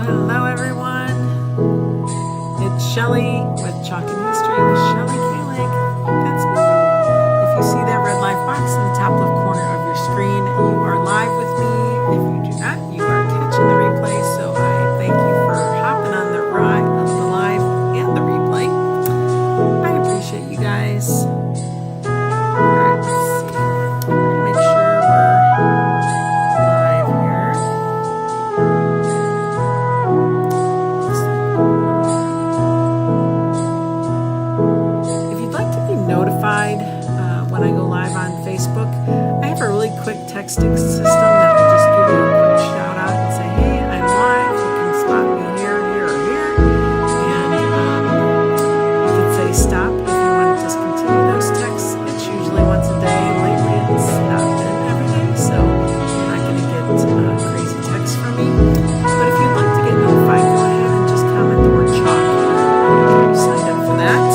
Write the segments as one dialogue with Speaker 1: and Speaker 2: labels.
Speaker 1: Hello everyone. It's Shelly with Chalkin History with Shelly Kallach. That's me. If you see that red live box in the top left corner of your screen, you are live with me. If you do not, you are catching the replay. So I thank you for hopping on the live and the replay. I appreciate you guys. Alright, let's see. We're gonna make sure we're live here. If you'd like to be notified when I go live on Facebook, I have a really quick texting system that will just give you a quick shout out and say, hey, I'm live, you can spot me here, here, or here. And you can say stop if you want to just continue those texts. It's usually once a day. Lately it's not been every day, so you're not going to get crazy texts from me. But if you'd like to get notified, go ahead and just comment the word chalk. You signed up for that.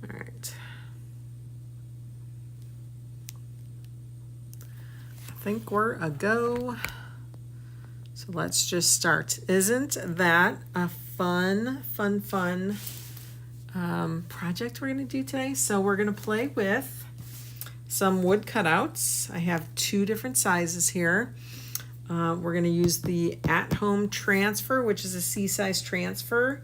Speaker 1: All right. I think we're a go. So let's just start. Isn't that a fun project we're going to do today? So we're going to play with some wood cutouts. I have two different sizes here. We're going to use the at-home transfer, which is a C-size transfer.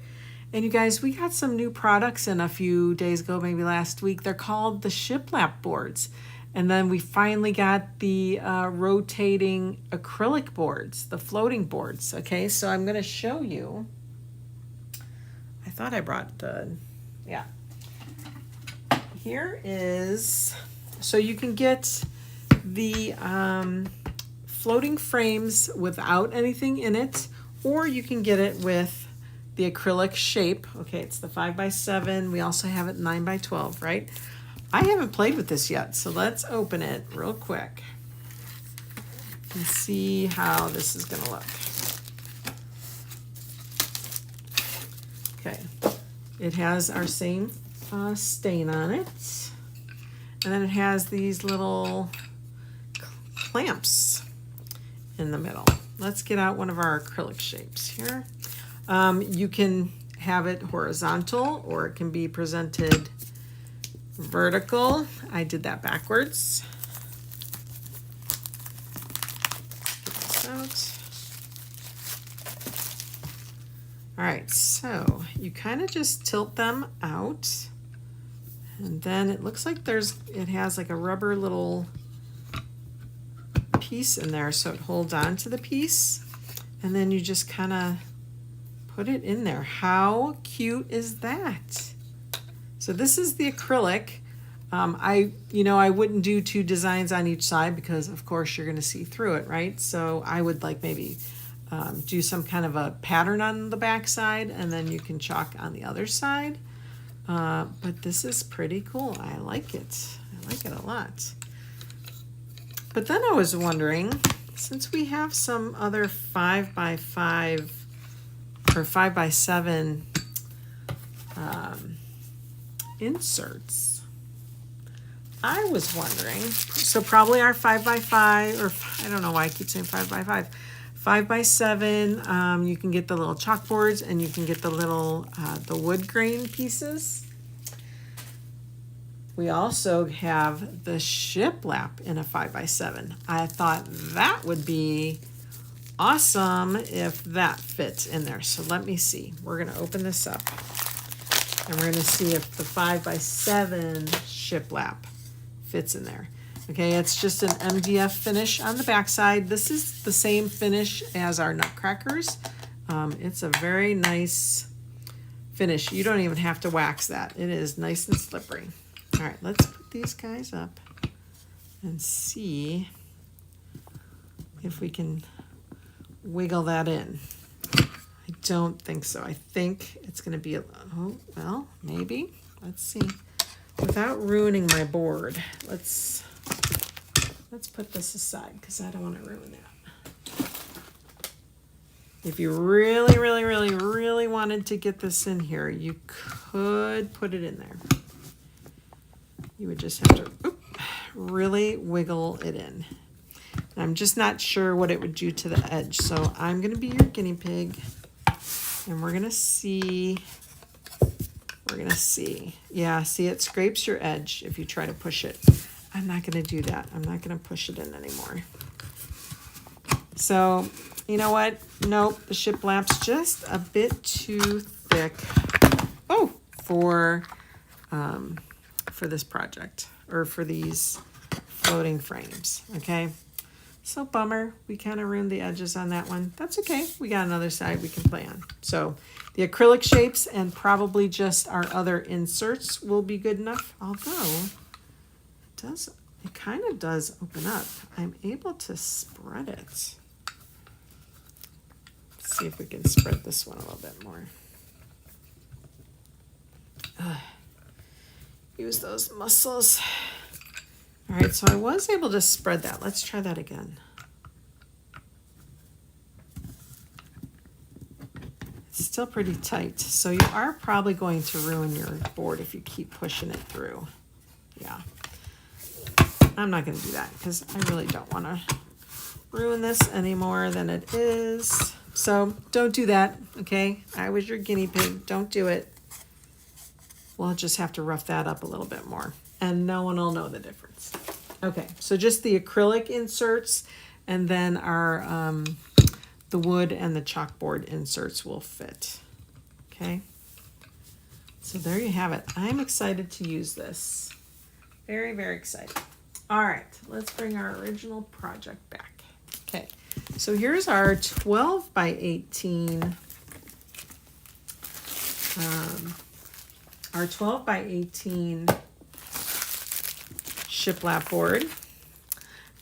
Speaker 1: And you guys, we got some new products in a few days ago, maybe last week. They're called the shiplap boards. And then we finally got the rotating acrylic boards, the floating boards. Okay, so I'm going to show you. I thought I brought the, yeah. Here is, so you can get the floating frames without anything in it, or you can get it with the acrylic shape. Okay, it's the 5x7. We also have it 9x12, right? I haven't played with this yet, so let's open it real quick and see how this is going to look. Okay, it has our same stain on it, and then it has these little clamps in the middle. Let's get out one of our acrylic shapes here. You can have it horizontal, or it can be presented vertical. I did that backwards. Get this out. All right, so you kind of just tilt them out, And then it looks like it has like a rubber little piece in there, so it holds on to the piece. And then you just kind of put it in there. How cute is that? So this is the acrylic. I wouldn't do 2 designs on each side because of course you're going to see through it, right? So I would like maybe do some kind of a pattern on the back side, and then you can chalk on the other side. But this is pretty cool. I like it. I like it a lot. But then I was wondering, since we have some other 5x5 or 5x7 inserts, I was wondering, so probably our 5x5, or I don't know why I keep saying 5x5, 5x7, you can get the little chalkboards and you can get the little, the wood grain pieces. We also have the shiplap in a 5x7. I thought that would be awesome if that fits in there. So let me see. We're going to open this up and we're going to see if the 5x7 shiplap fits in there. Okay, it's just an MDF finish on the backside. This is the same finish as our nutcrackers. It's a very nice finish. You don't even have to wax that. It is nice and slippery. All right, let's put these guys up and see if we can wiggle that in. I don't think so. I think it's going to be, oh, well, maybe. Let's see. Without ruining my board, let's put this aside because I don't want to ruin that. If you really, really, really, really wanted to get this in here, you could put it in there. You would just have to really wiggle it in. I'm just not sure what it would do to the edge. So I'm going to be your guinea pig. And we're going to see. Yeah, see, it scrapes your edge if you try to push it. I'm not going to do that. I'm not going to push it in anymore. So, you know what? Nope, the shiplap's just a bit too thick. Oh, for this project, or for these floating frames, okay? So bummer, we kind of ruined the edges on that one. That's okay, we got another side we can play on. So the acrylic shapes and probably just our other inserts will be good enough, although it kind of does open up. I'm able to spread it. Let's see if we can spread this one a little bit more. Use those muscles. All right, so I was able to spread that. Let's try that again. It's still pretty tight, so you are probably going to ruin your board if you keep pushing it through. Yeah. I'm not going to do that because I really don't want to ruin this any more than it is. So don't do that, okay? I was your guinea pig. Don't do it. We'll just have to rough that up a little bit more, and no one will know the difference. Okay, so just the acrylic inserts, and then our the wood and the chalkboard inserts will fit. Okay, so there you have it. I'm excited to use this. Very, very excited. All right, let's bring our original project back. Okay, so here's our 12 by 18. Our 12 by 18 shiplap board.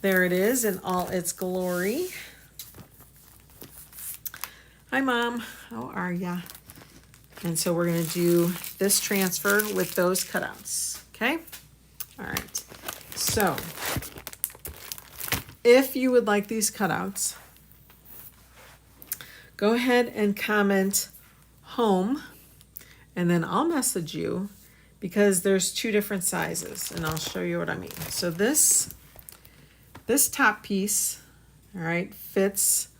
Speaker 1: There it is in all its glory. Hi, Mom. How are ya? And so we're going to do this transfer with those cutouts. Okay? All right. So if you would like these cutouts, go ahead and comment home. And then I'll message you because there's 2 different sizes, and I'll show you what I mean. So this top piece, all right, fits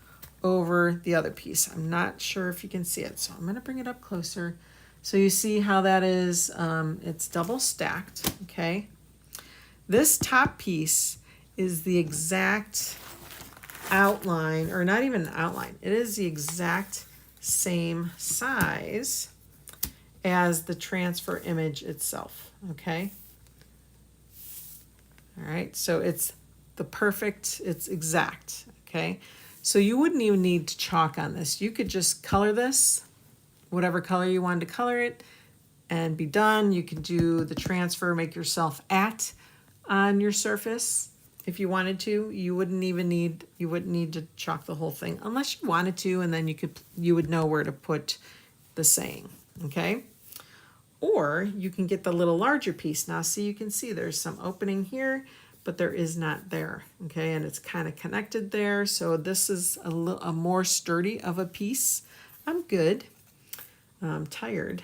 Speaker 1: over the other piece. I'm not sure if you can see it, so I'm going to bring it up closer. So you see how that is, it's double stacked, okay? This top piece is the exact outline, or not even an outline. It is the exact same size as the transfer image itself, okay? All right, so it's it's exact, okay? So you wouldn't even need to chalk on this. You could just color this, whatever color you wanted to color it, and be done. You can do the transfer, make yourself at on your surface if you wanted to. You wouldn't need to chalk the whole thing unless you wanted to, and then you would know where to put the saying, okay? Or you can get the little larger piece. Now see, you can see there's some opening here, but there is not there, okay? And it's kind of connected there. So this is a more sturdy of a piece. I'm good. I'm tired.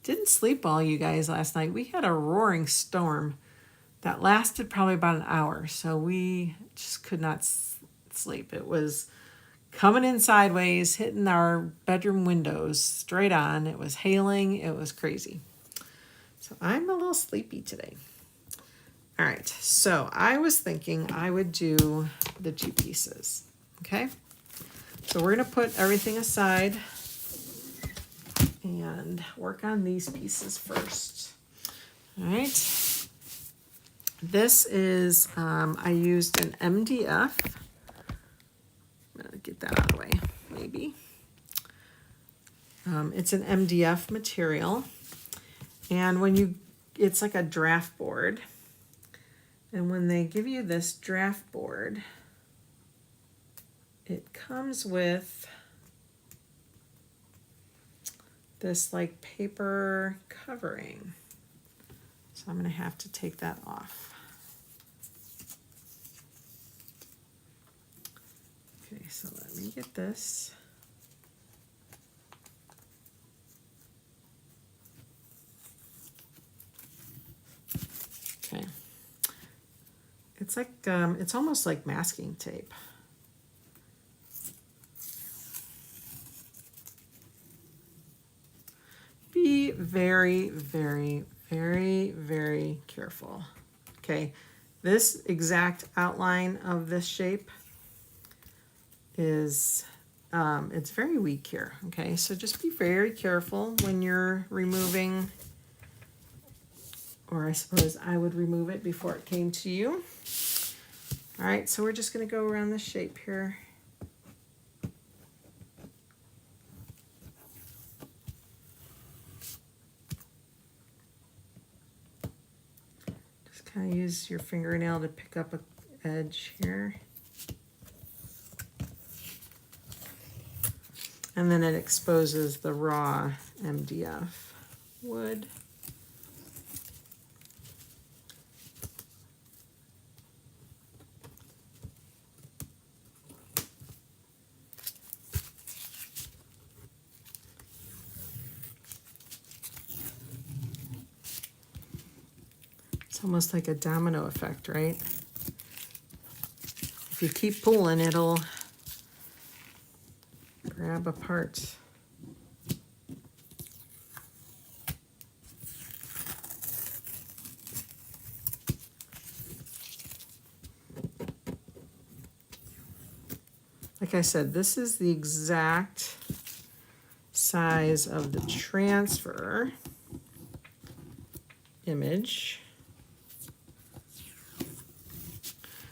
Speaker 1: Didn't sleep all, you guys, last night. We had a roaring storm that lasted probably about an hour. So we just could not sleep. It was coming in sideways, hitting our bedroom windows straight on. It was hailing. It was crazy. So I'm a little sleepy today. All right, so I was thinking I would do the two pieces, okay? So we're gonna put everything aside and work on these pieces first. All right, this is, I used an MDF. I'm gonna get that out of the way, maybe. It's an MDF material, and it's like a draft board. And when they give you this draft board, it comes with this like paper covering. So I'm gonna have to take that off. Okay, so let me get this. Okay. It's like, it's almost like masking tape. Be very, very, very, very careful. Okay, this exact outline of this shape is, it's very weak here. Okay, so just be very careful when you're removing, or I suppose I would remove it before it came to you. All right, so we're just gonna go around this shape here. Just kind of use your fingernail to pick up an edge here. And then it exposes the raw MDF wood. It's almost like a domino effect, right? If you keep pulling, it'll grab apart. Like I said, this is the exact size of the transfer image.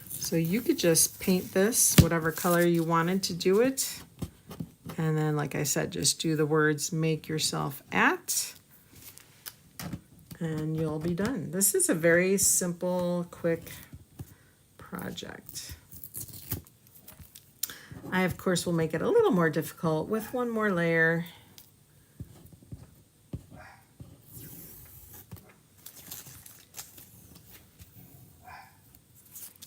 Speaker 1: So you could just paint this whatever color you wanted to do it. And then, like I said, just do the words "make yourself at," and you'll be done. This is a very simple, quick project. I, of course, will make it a little more difficult with one more layer.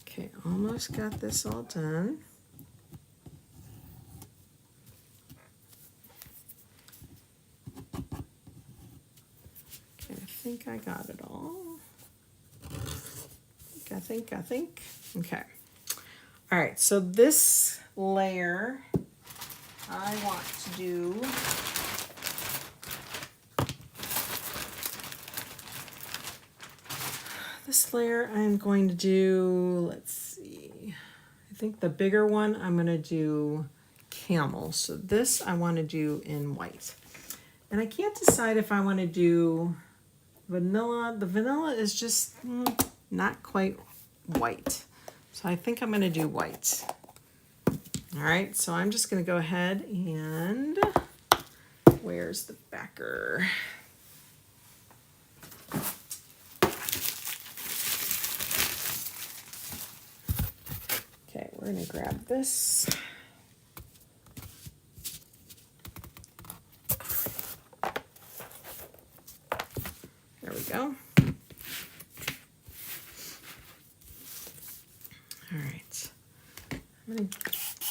Speaker 1: Okay, almost got this all done. Okay, I think I got it all. I think. Okay. All right, so this layer I want to do this layer I'm going to do, let's see, I think the bigger one I'm going to do camel. So this I want to do in white. And I can't decide if I want to do vanilla. The vanilla is just not quite white. So I think I'm going to do white. All right, so I'm just going to go ahead and, where's the backer? Okay, we're going to grab this. There we go. All right, I'm going to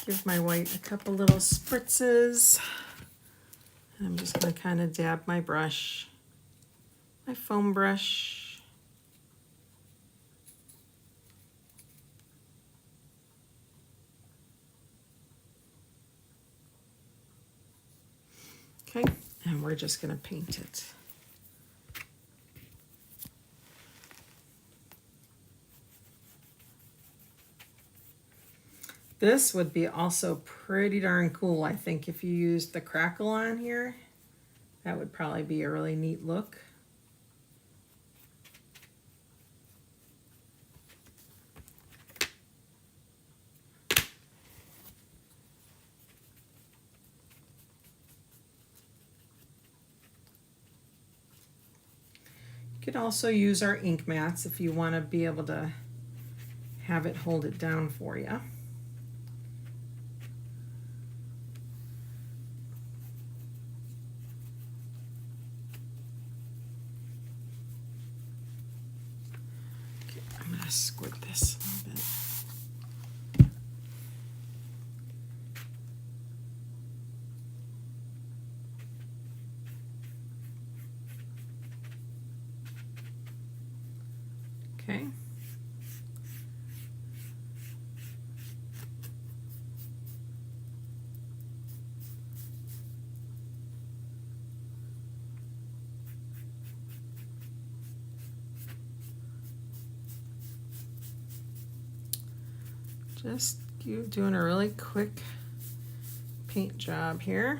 Speaker 1: give my white a couple little spritzes. And I'm just going to kind of dab my brush, my foam brush. Okay, and we're just going to paint it. This would be also pretty darn cool, I think, if you used the crackle on here. That would probably be a really neat look. You could also use our ink mats if you want to be able to have it hold it down for you. I'm going to squirt this a little bit. Okay. Just doing a really quick paint job here.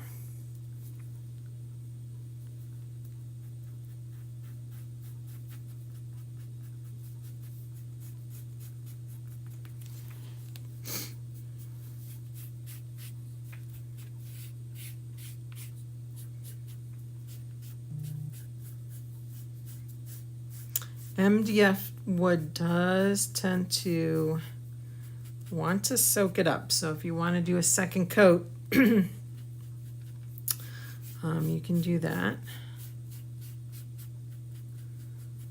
Speaker 1: MDF wood does tend to want to soak it up. So if you want to do a second coat, you can do that.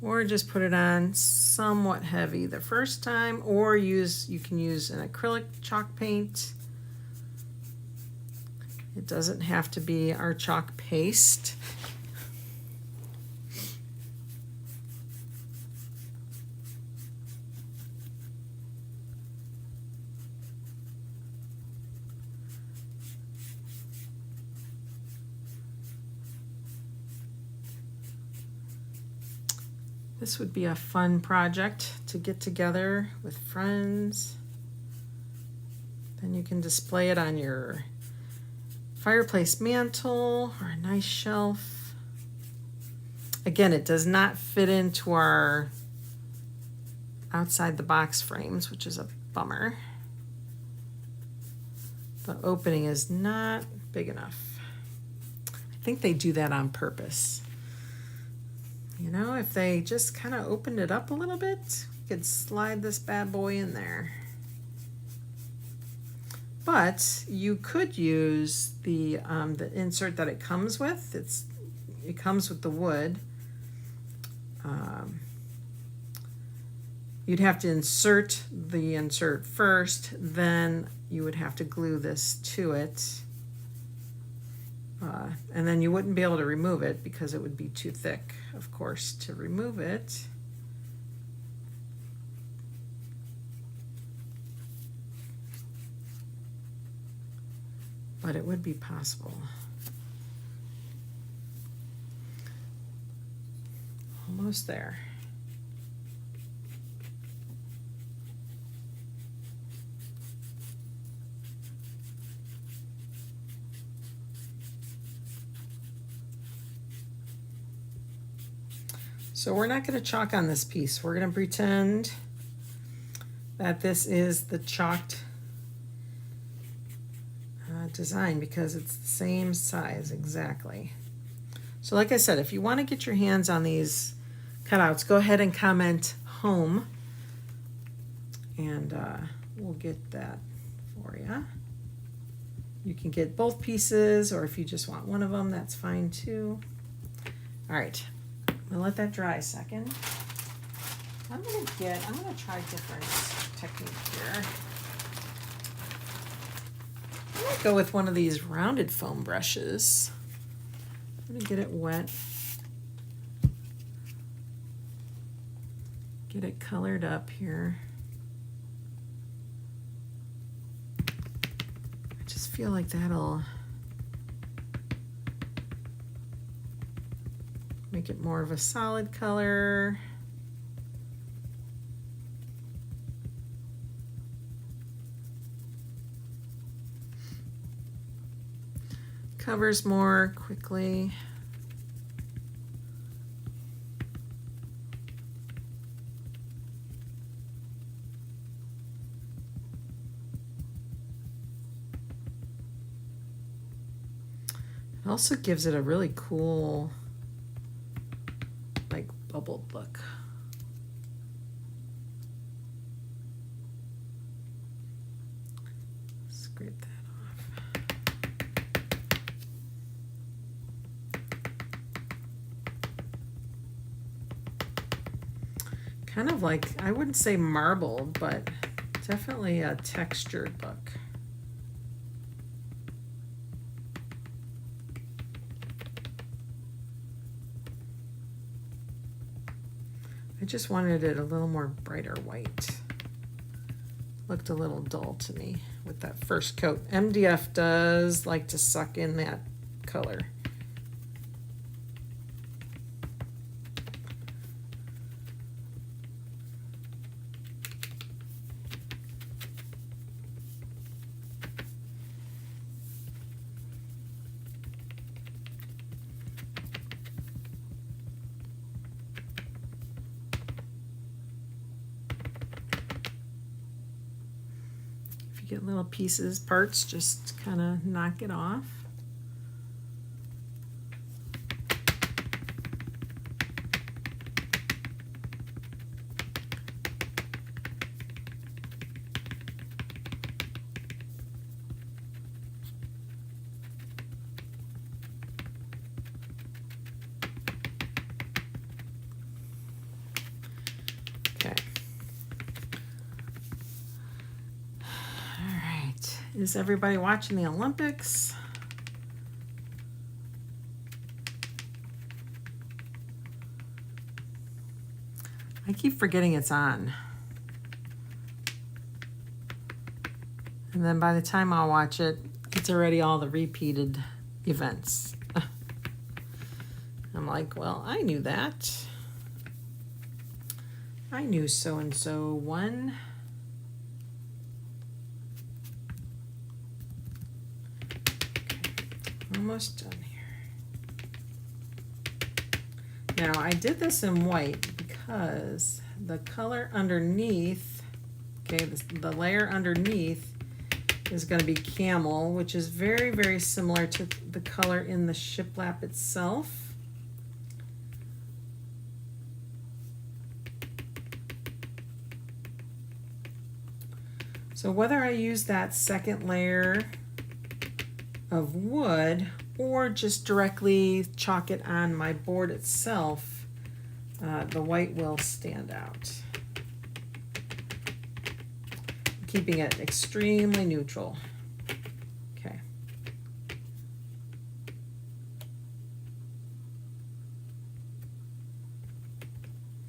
Speaker 1: Or just put it on somewhat heavy the first time, or you can use an acrylic chalk paint. It doesn't have to be our chalk paste. This would be a fun project to get together with friends. Then you can display it on your fireplace mantle or a nice shelf. Again, it does not fit into our outside the box frames, which is a bummer. The opening is not big enough. I think they do that on purpose. You know, if they just kind of opened it up a little bit, we could slide this bad boy in there. But you could use the insert that it comes with. It comes with the wood. You'd have to insert the insert first, then you would have to glue this to it. And then you wouldn't be able to remove it because it would be too thick, of course, to remove it. But it would be possible. Almost there. So we're not going to chalk on this piece. We're going to pretend that this is the chalked design because it's the same size exactly. So like I said, if you want to get your hands on these cutouts, go ahead and comment home and we'll get that for you. You can get both pieces, or if you just want one of them, that's fine too. All right, I'm gonna let that dry a second. I'm gonna try a different technique here. I'm gonna go with one of these rounded foam brushes. I'm gonna get it wet. Get it colored up here. I just feel like that'll make it more of a solid color. Covers more quickly. It also gives it a really cool, like, bubbled look. Scrape that off. Kind of like, I wouldn't say marbled, but definitely a textured look. I just wanted it a little more brighter white. Looked a little dull to me with that first coat. MDF does like to suck in that color. Get little pieces, parts, just kind of knock it off. Okay. Is everybody watching the Olympics? I keep forgetting it's on. And then by the time I'll watch it, it's already all the repeated events. I'm like, well, I knew that. I knew so-and-so won. Almost done here. Now I did this in white because the color underneath, okay, the layer underneath is going to be camel, which is very, very similar to the color in the shiplap itself. So whether I use that second layer of wood or just directly chalk it on my board itself, the white will stand out. Keeping it extremely neutral. Okay.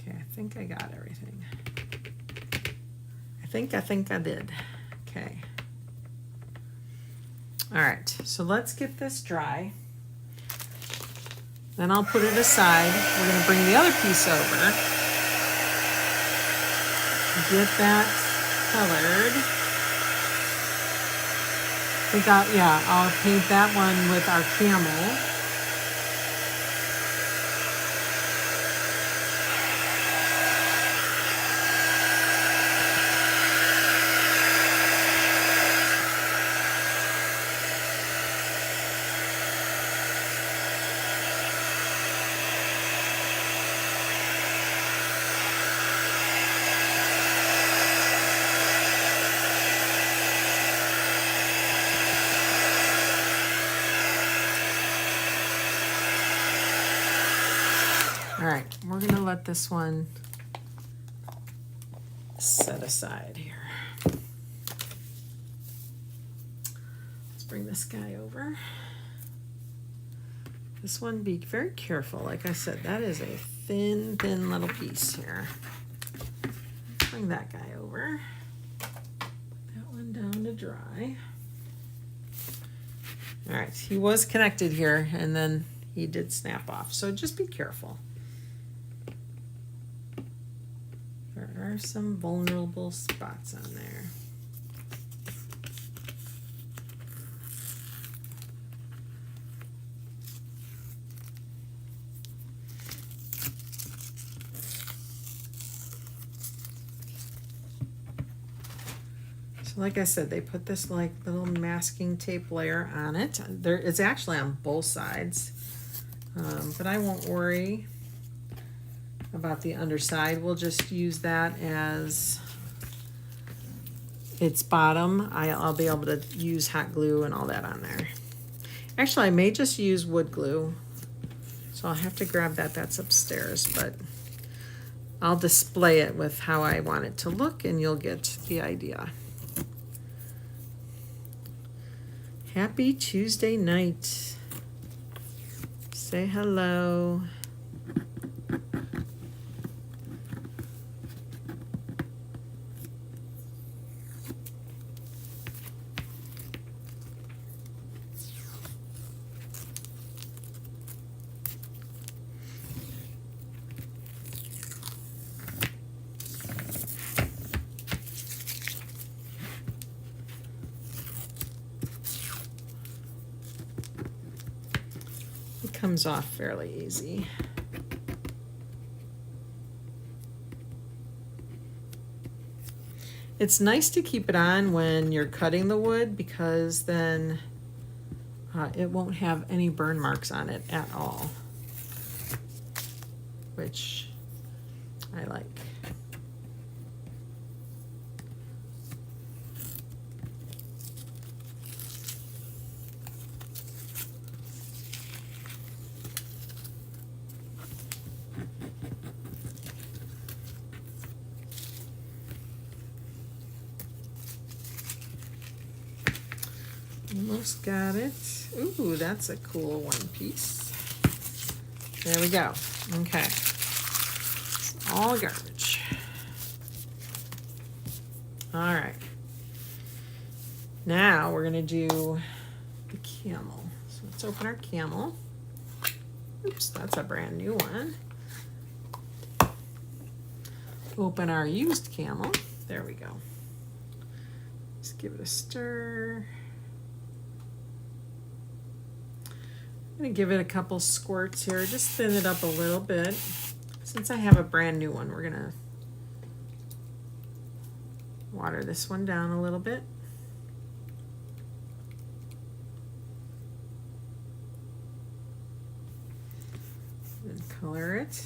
Speaker 1: Okay, I think I got everything. I think I did. Okay. All right, so let's get this dry. Then I'll put it aside. We're going to bring the other piece over. Get that colored. I'll paint that one with our camel. right, we're gonna let this one set aside here. Let's bring this guy over. This one, be very careful. Like I said, that is a thin little piece here. Bring that guy over. That one down to dry. All right, he was connected here and then he did snap off. So just be careful. There are some vulnerable spots on there. Like I said, they put this like little masking tape layer on it. It's actually on both sides, but I won't worry about the underside. We'll just use that as its bottom. I'll be able to use hot glue and all that on there. Actually, I may just use wood glue, so I'll have to grab that. That's upstairs, but I'll display it with how I want it to look, and you'll get the idea. Happy Tuesday night. Say hello. Comes off fairly easy. It's nice to keep it on when you're cutting the wood because then it won't have any burn marks on it at all, which I like. Almost got it. Ooh, that's a cool one piece. There we go. Okay. It's all garbage. All right. Now we're going to do the camel. So let's open our camel. Oops, that's a brand new one. Open our used camel. There we go. Let's give it a stir. I'm going to give it a couple squirts here, just thin it up a little bit. Since I have a brand new one, we're going to water this one down a little bit. And color it.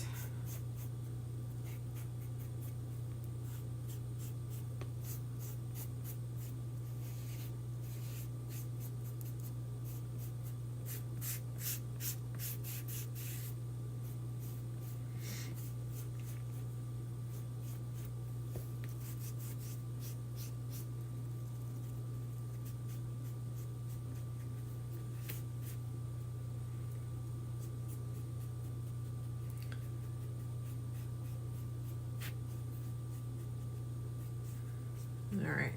Speaker 1: All right.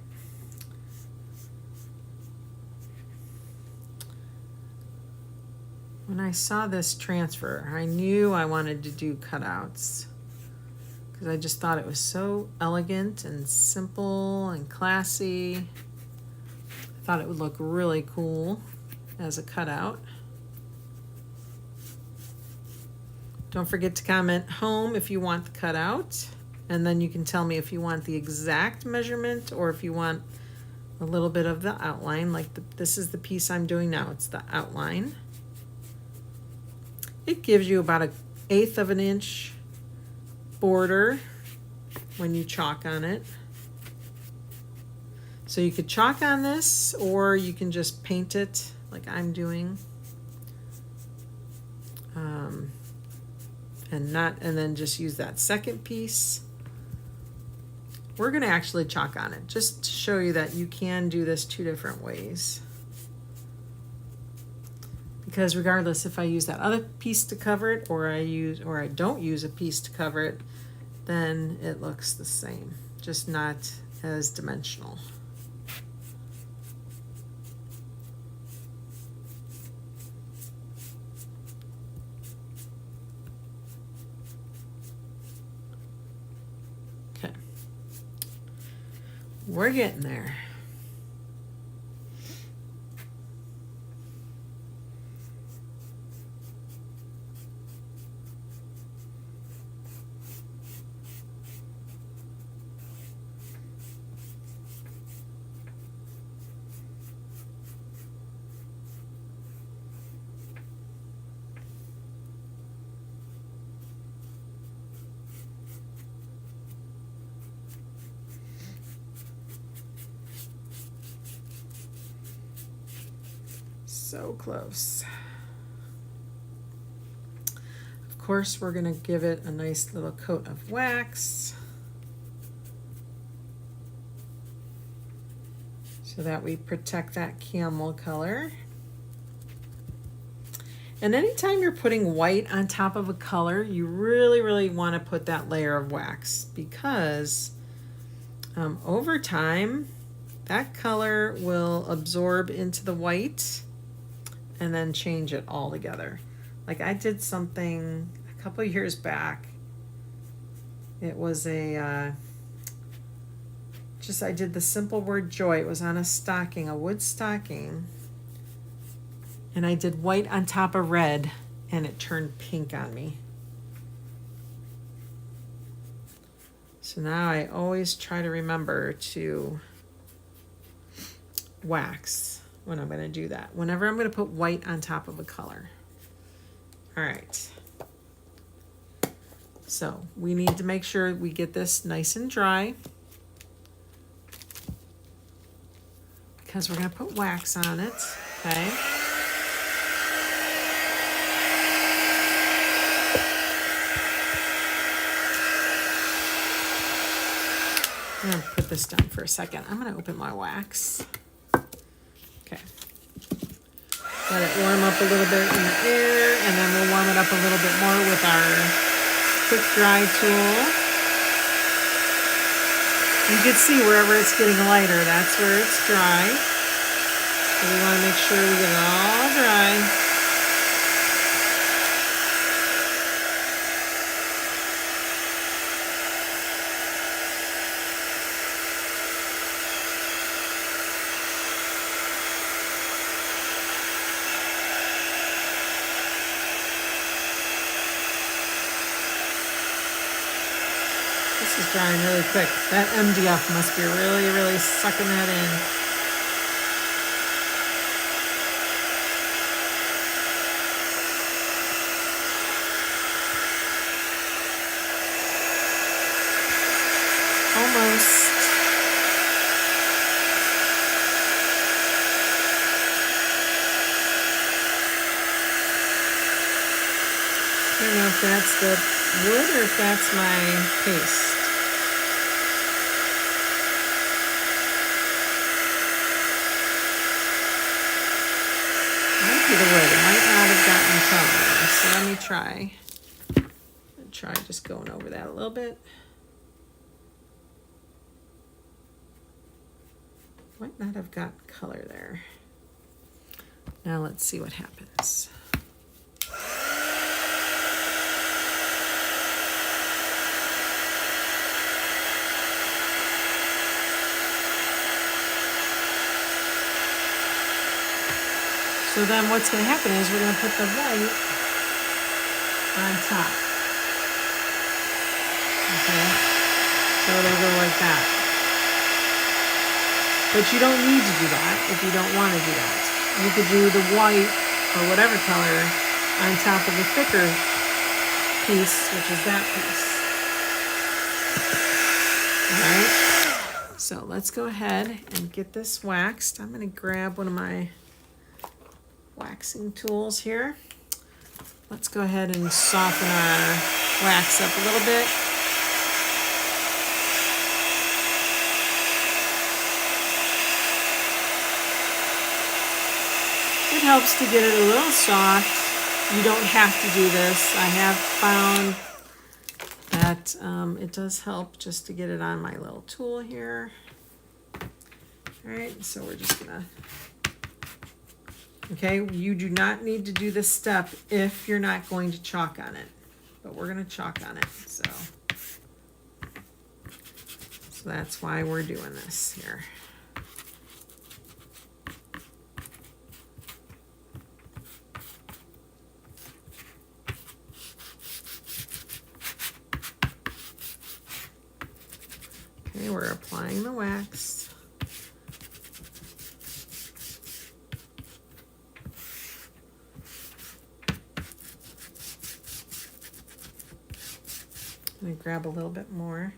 Speaker 1: When I saw this transfer, I knew I wanted to do cutouts because I just thought it was so elegant and simple and classy. I thought it would look really cool as a cutout. Don't forget to comment home if you want the cutout. And then you can tell me if you want the exact measurement or if you want a little bit of the outline. Like this is the piece I'm doing now. It's the outline. It gives you about 1/8 of an inch border when you chalk on it. So you could chalk on this or you can just paint it like I'm doing. and then just use that second piece. We're going to actually chalk on it just to show you that you can do this two different ways. Because regardless if I use that other piece to cover it or I don't use a piece to cover it, then it looks the same, just not as dimensional. Okay. We're getting there. So close. Of course, we're going to give it a nice little coat of wax so that we protect that camel color. And anytime you're putting white on top of a color, you really want to put that layer of wax, because over time that color will absorb into the white and then change it all together. Like I did something a couple of years back. It was I did the simple word joy. It was on a stocking, a wood stocking. And I did white on top of red, and it turned pink on me. So now I always try to remember to wax when I'm going to do that, whenever I'm going to put white on top of a color. All right. So we need to make sure we get this nice and dry, because we're going to put wax on it, okay? I'm going to put this down for a second. I'm going to open my wax. Okay. Let it warm up a little bit in the air, and then we'll warm it up a little bit more with our quick dry tool. You can see wherever it's getting lighter, that's where it's dry. So we want to make sure we get it all dry. This is drying really quick. That MDF must be really sucking that in. Almost. I don't know if that's the wood or if that's my paste. Might be the wood. It might not have gotten color. So let me try. Try just going over that a little bit. Might not have got color there. Now let's see what happens. So then what's going to happen is we're going to put the white on top. Okay? So it'll go like that. But you don't need to do that if you don't want to do that. You could do the white or whatever color on top of the thicker piece, which is that piece. All right? So let's go ahead and get this waxed. I'm going to grab one of my waxing tools here. let's go ahead and soften our wax up a little bit. It helps to get it a little soft. You don't have to do this. I have found that it does help just to get it on my little tool here. All right, so we're just gonna, okay, you do not need to do this step if you're not going to chalk on it, but we're gonna chalk on it, so that's why we're doing this here. Okay, we're applying the wax. I'm going to grab a little bit more.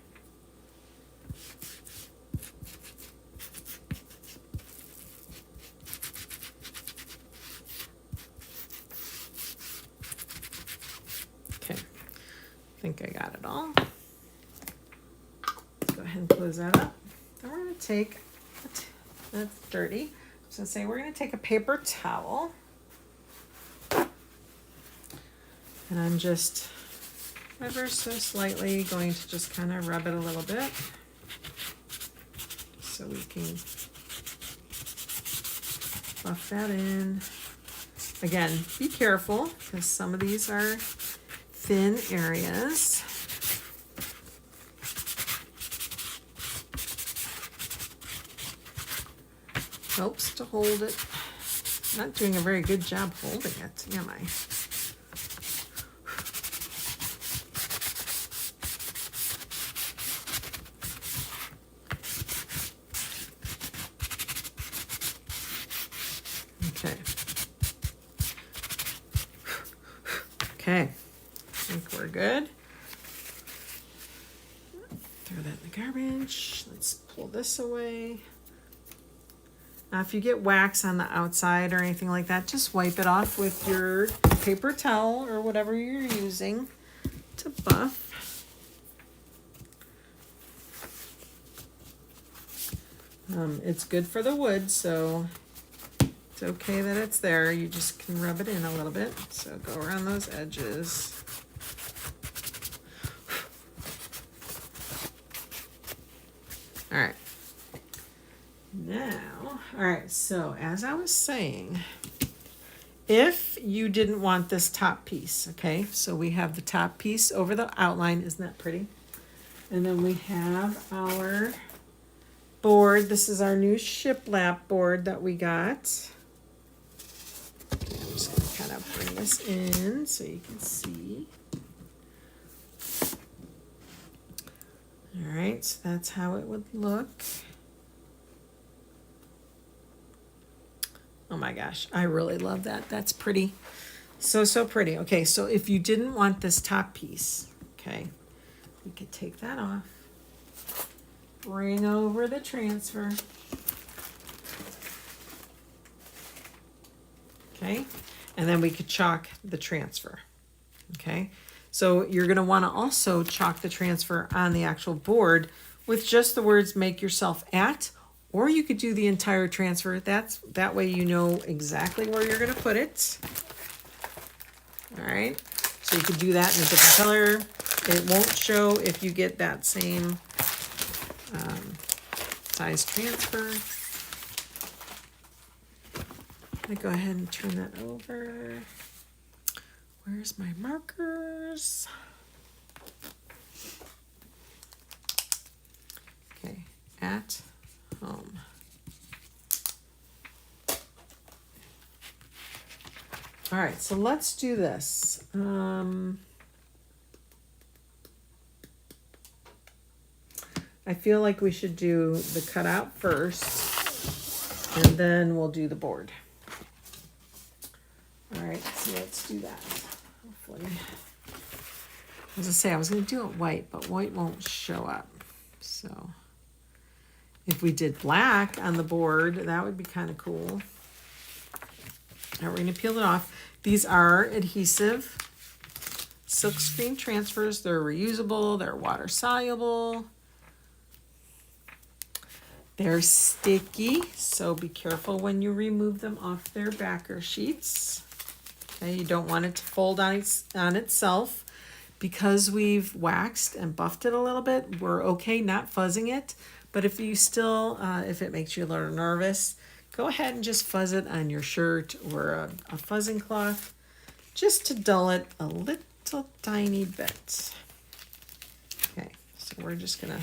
Speaker 1: Okay, I think I got it all. Go ahead and close that up. Then we're going to take, that's dirty. So say we're going to take a paper towel. And I'm just ever so slightly going to just kind of rub it a little bit so we can buff that in. Again, be careful because some of these are thin areas. Helps to hold it. Not doing a very good job holding it, am I? Okay. Okay. I think we're good. Throw that in the garbage. Let's pull this away. Now, if you get wax on the outside or anything like that, just wipe it off with your paper towel or whatever you're using to buff. It's good for the wood, so it's okay that it's there. You just can rub it in a little bit. So go around those edges. All right. Now, all right, so as I was saying, if you didn't want this top piece, okay, so we have the top piece over the outline. Isn't that pretty? And then we have our board. This is our new shiplap board that we got. Okay, I'm just going to kind of bring this in so you can see. All right, so that's how it would look. Oh my gosh, I really love that. That's pretty. So, so pretty. Okay, so if you didn't want this top piece, okay, we could take that off. Bring over the transfer. Okay, and then we could chalk the transfer. Okay, so you're going to want to also chalk the transfer on the actual board with just the words "make yourself at," or you could do the entire transfer. That way you know exactly where you're going to put it. All right, so you could do that in a different color. It won't show if you get that same size transfer. I'm gonna go ahead and turn that over. Where's my markers? Okay, at home. All right, so let's do this. I feel like we should do the cutout first, and then we'll do the board. All right, so let's do that. Hopefully, as I say, I was going to do it white, but white won't show up. So if we did black on the board, that would be kind of cool. Now we're going to peel it off. These are adhesive silkscreen transfers. They're reusable, they're water soluble. They're sticky, so be careful when you remove them off their backer sheets. Okay, you don't want it to fold on itself. Because we've waxed and buffed it a little bit, we're okay not fuzzing it. But if you still, if it makes you a little nervous, go ahead and just fuzz it on your shirt or a fuzzing cloth, just to dull it a little tiny bit. Okay, so we're just gonna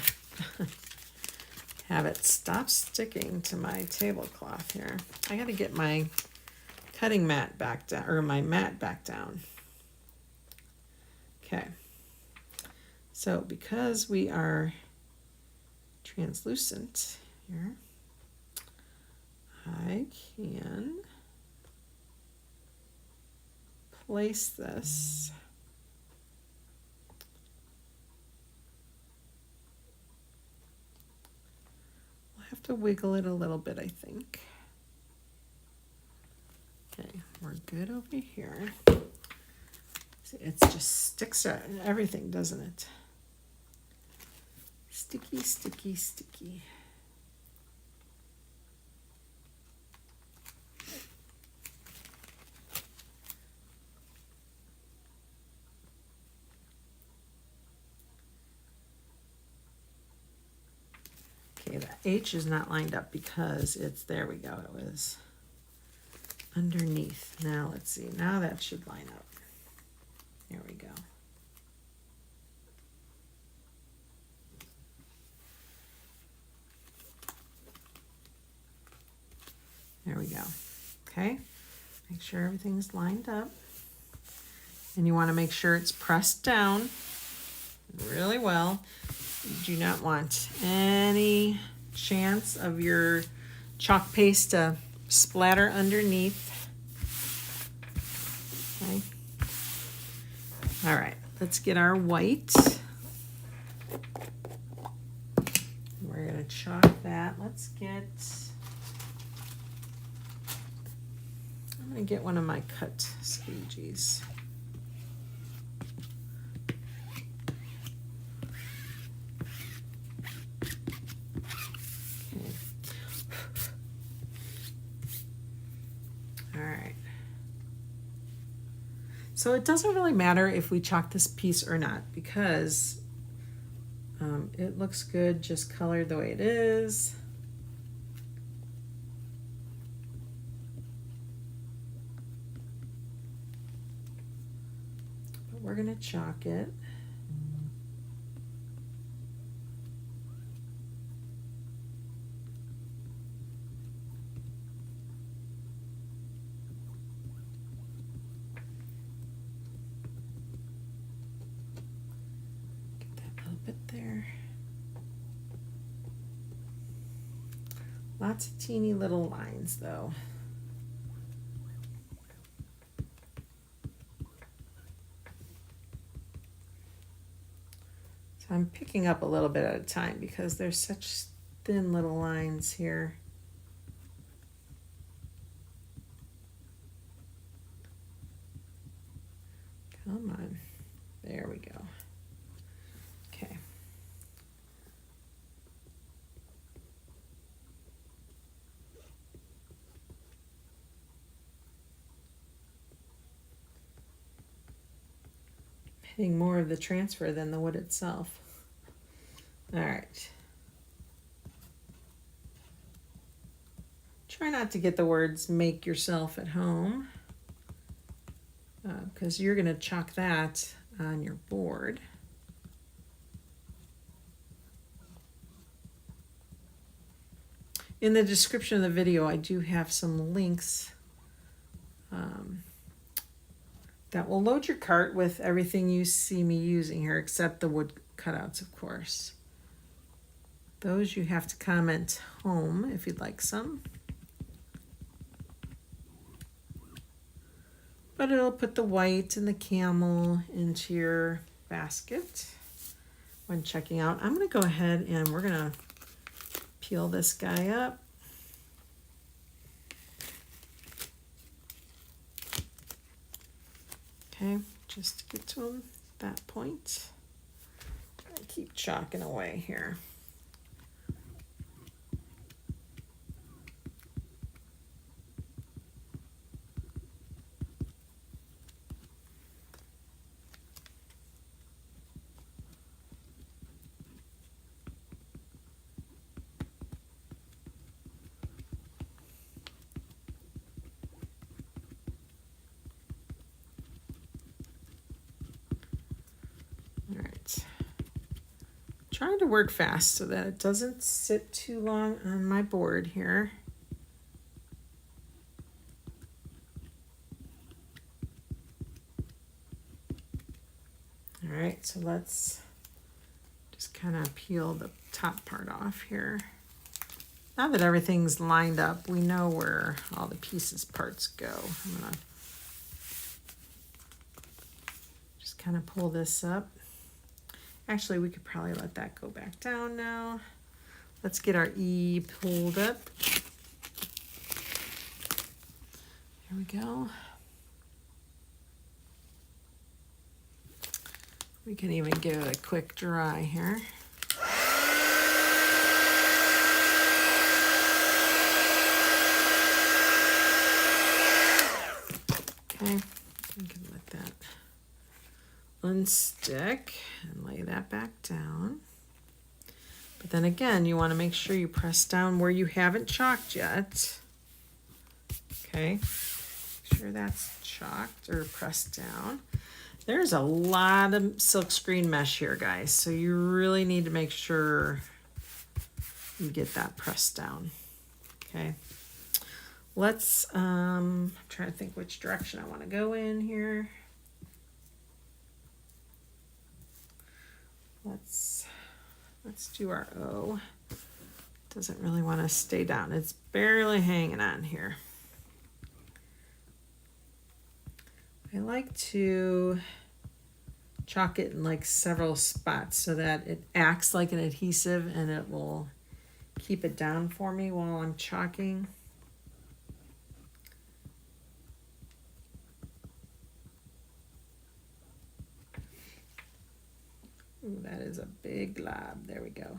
Speaker 1: have it stop sticking to my tablecloth here. I gotta get my cutting mat back down, or my mat back down. Okay, so because we are translucent here, I can place this we'll have to wiggle it a little bit, I think. Okay, we're good over here. See, it just sticks to everything, doesn't it? Sticky, sticky, sticky. Okay, the H is not lined up because it's, there we go, it was underneath. Now let's see, now that should line up. There we go. There we go. Okay, make sure everything's lined up. And you want to make sure it's pressed down really well. You do not want any chance of your chalk paste to splatter underneath. Okay. All right, let's get our white. We're gonna chalk that. Let's get, I'm gonna get one of my cut squeegees. So it doesn't really matter if we chalk this piece or not, because it looks good just colored the way it is. But we're gonna chalk it. Lots of teeny little lines though. So I'm picking up a little bit at a time because there's such thin little lines here. Come on, there we go. Okay. Hitting more of the transfer than the wood itself. All right. Try not to get the words "make yourself at home," because you're going to chalk that on your board. In the description of the video, I do have some links that will load your cart with everything you see me using here, except the wood cutouts, of course. Those you have to comment home if you'd like some. But it'll put the white and the camel into your basket when checking out. I'm gonna go ahead and we're gonna peel this guy up. Okay, just to get to him. that point. I keep chalking away here. Trying to work fast so that it doesn't sit too long on my board here. All right, so let's just kind of peel the top part off here. Now that everything's lined up, we know where all the pieces parts go. I'm gonna just kind of pull this up. Actually, we could probably let that go back down now. Let's get our E pulled up. Here we go. We can even give it a quick dry here. Okay, we can let that unstick and lay that back down. But then again, you want to make sure you press down where you haven't chalked yet. Okay, make sure that's chalked or pressed down. There's a lot of silkscreen mesh here, guys, so you really need to make sure you get that pressed down. Okay, let's I'm trying to think which direction I want to go in here. Let's do our O. Doesn't really want to stay down. It's barely hanging on here. I like to chalk it in like several spots so that it acts like an adhesive and it will keep it down for me while I'm chalking. Ooh, that is a big glob. There we go.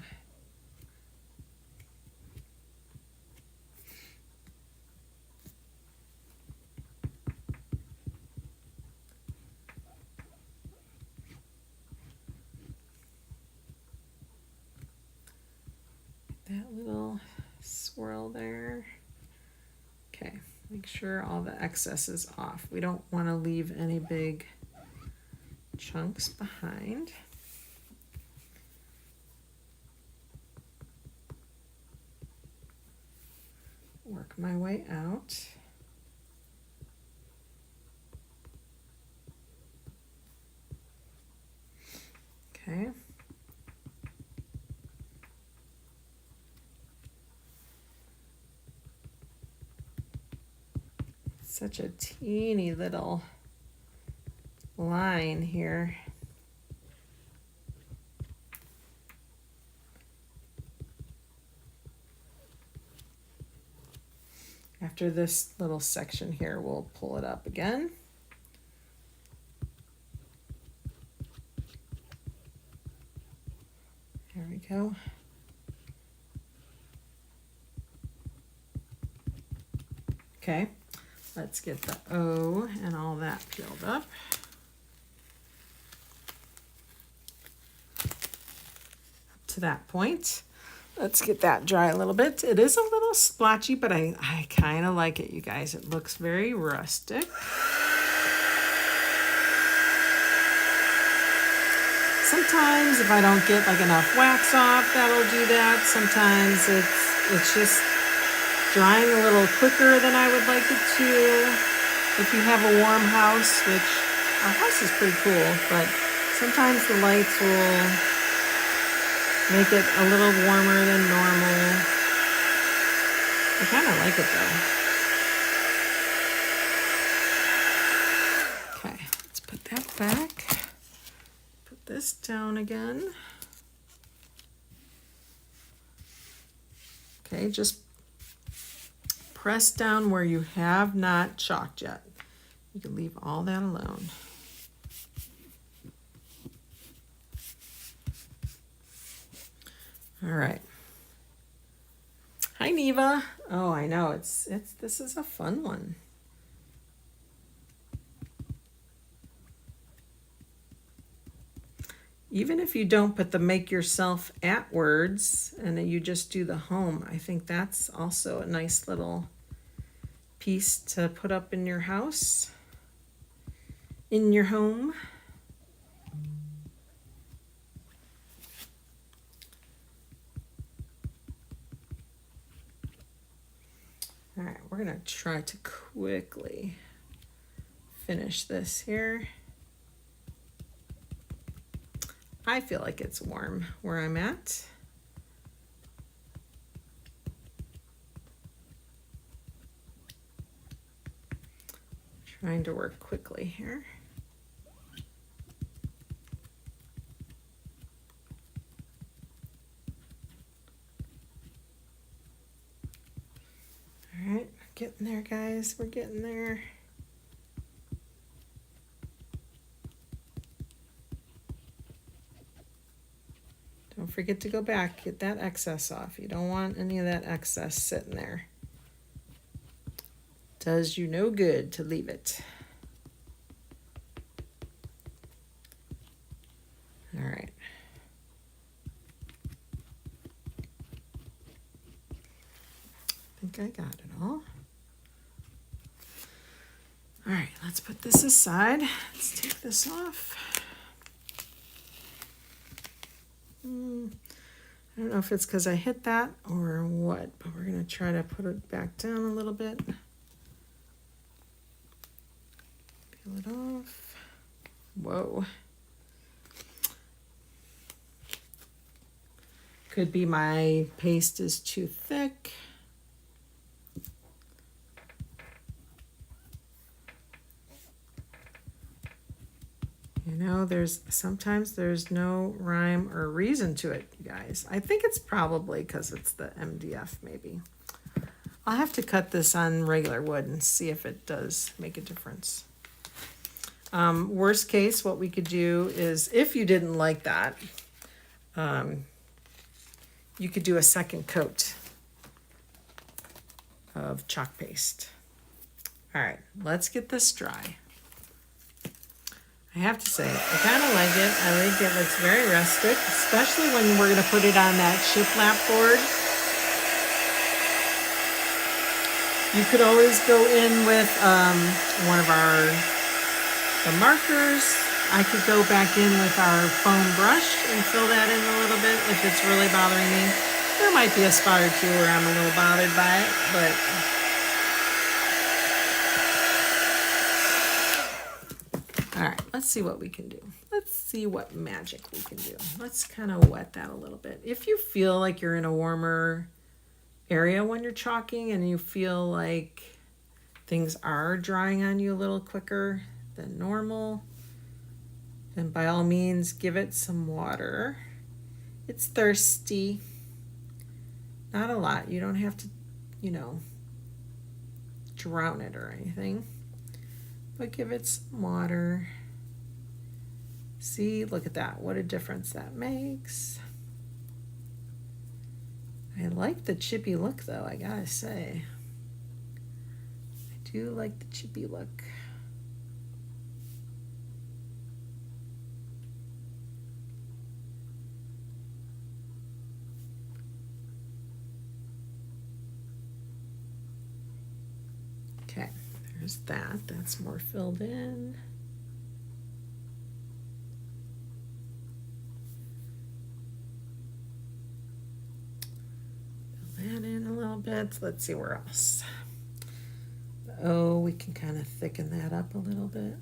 Speaker 1: That little swirl there. Okay, make sure all the excess is off. We don't want to leave any big chunks behind. Work my way out. Okay. Such a teeny little line here. After this little section here, we'll pull it up again. There we go. Okay, let's get the O and all that peeled up. Up to that point. Let's get that dry a little bit. It is a little splotchy, but I kind of like it, you guys. It looks very rustic. Sometimes if I don't get like enough wax off, that'll do that. Sometimes it's just drying a little quicker than I would like it to. If you have a warm house, which our house is pretty cool, but sometimes the lights will make it a little warmer than normal. I kind of like it though. Okay, let's put that back. Put this down again. Okay, just press down where you have not chalked yet. You can leave all that alone. All right. Hi, Neva. Oh, I know. This is a fun one. Even if you don't put the make yourself at words and then you just do the home, I think that's also a nice little piece to put up in your house, in your home. All right, we're gonna try to quickly finish this here. I feel like it's warm where I'm at. Trying to work quickly here. All right, getting there, guys. We're getting there. Don't forget to go back, get that excess off. You don't want any of that excess sitting there. Does you no good to leave it. All right. I think I got it all. All right, let's put this aside. Let's take this off. I don't know if it's because I hit that or what, but we're going to try to put it back down a little bit. Peel it off. Whoa. Could be my paste is too thick. You know, sometimes there's no rhyme or reason to it, you guys. I think it's probably because it's the MDF, maybe. I'll have to cut this on regular wood and see if it does make a difference. Worst case, what we could do is, if you didn't like that, you could do a second coat of chalk paste. All right, let's get this dry. I have to say, I kind of like it. I think it looks very rustic, especially when we're going to put it on that shiplap board. You could always go in with one of the markers. I could go back in with our foam brush and fill that in a little bit if it's really bothering me. There might be a spot or two where I'm a little bothered by it, but all right, let's see what we can do. Let's see what magic we can do. Let's kind of wet that a little bit. If you feel like you're in a warmer area when you're chalking and you feel like things are drying on you a little quicker than normal, then by all means give it some water. It's thirsty. Not a lot. You don't have to, drown it or anything. But give it some water. See, look at that. What a difference that makes. I like the chippy look though, I gotta say. I do like the chippy look. Okay. There's that. That's more filled in. Fill that in a little bit. Let's see where else. Oh, we can kind of thicken that up a little bit.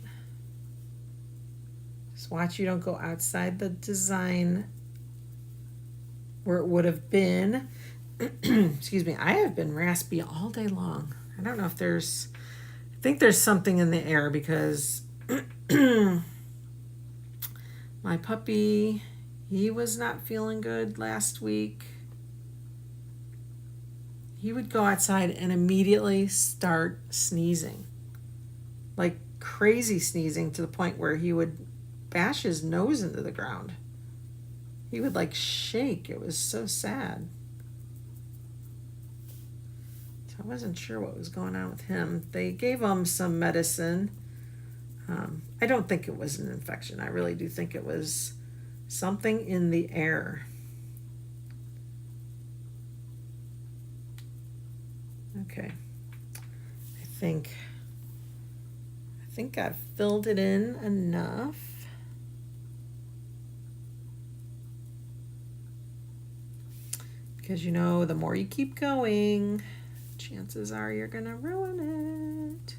Speaker 1: Just watch you don't go outside the design where it would have been. Excuse me. I have been raspy all day long. I don't know if there's... I think there's something in the air because my puppy, he was not feeling good last week. He would go outside and immediately start sneezing, like crazy sneezing, to the point where he would bash his nose into the ground. He would like shake. It was so sad. So I wasn't sure what was going on with him. They gave him some medicine. I don't think it was an infection. I really do think it was something in the air. Okay. I think I've filled it in enough. Because you know, the more you keep going, chances are you're gonna ruin it.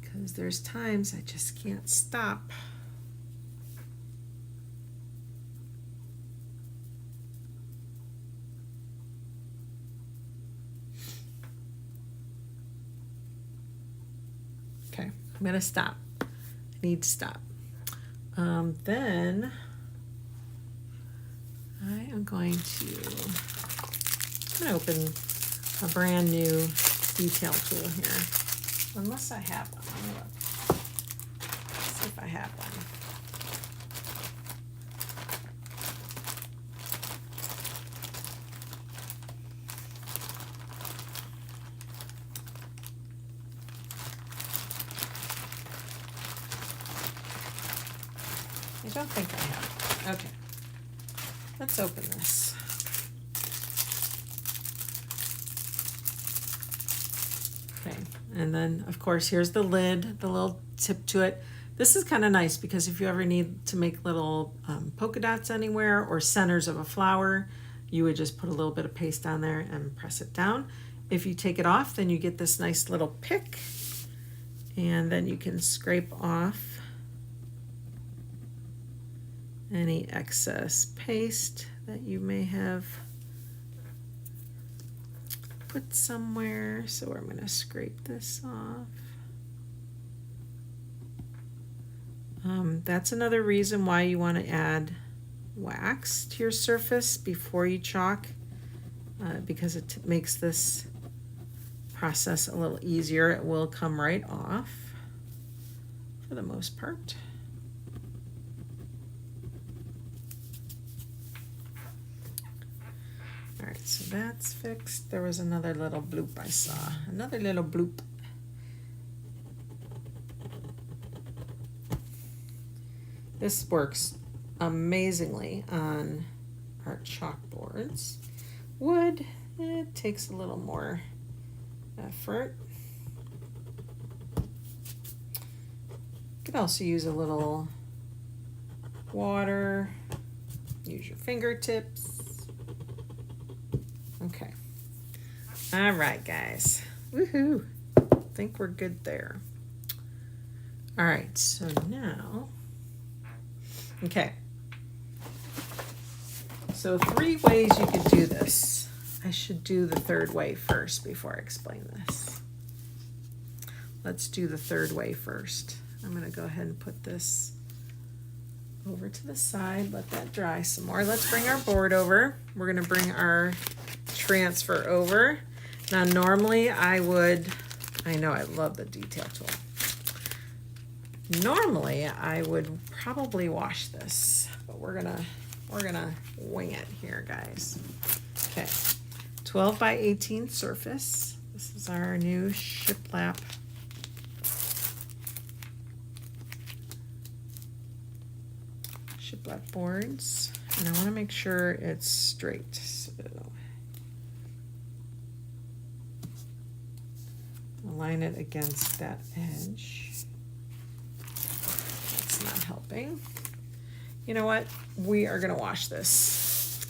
Speaker 1: Because there's times I just can't stop. Okay, I'm gonna stop. I need to stop. Then I am going to open a brand new detail tool here. Unless I have one. Let me look. Let's see if I have one. I don't think I have. Okay. Let's open this. Okay, and then of course here's the lid, the little tip to it. This is kind of nice because if you ever need to make little polka dots anywhere or centers of a flower, you would just put a little bit of paste on there and press it down. If you take it off, then you get this nice little pick, and then you can scrape off any excess paste that you may have put somewhere. So I'm going to scrape this off. That's another reason why you want to add wax to your surface before you chalk, because it makes this process a little easier. It will come right off for the most part. All right, so that's fixed. There was another little bloop I saw. Another little bloop. This works amazingly on our chalkboards. Wood, it takes a little more effort. You could also use a little water. Use your fingertips. Okay. All right, guys. Woohoo. I think we're good there. All right, so now, okay. So 3 ways you could do this. I should do the third way first before I explain this. Let's do the third way first. I'm going to go ahead and put this over to the side, let that dry some more. Let's bring our board over. We're going to bring our transfer over. Now normally I know I love the detail tool. Normally I would probably wash this, but we're gonna wing it here, guys. Okay, 12 by 18 surface. This is our new shiplap boards, and I want to make sure it's straight. So align it against that edge. That's not helping. You know what? We are going to wash this.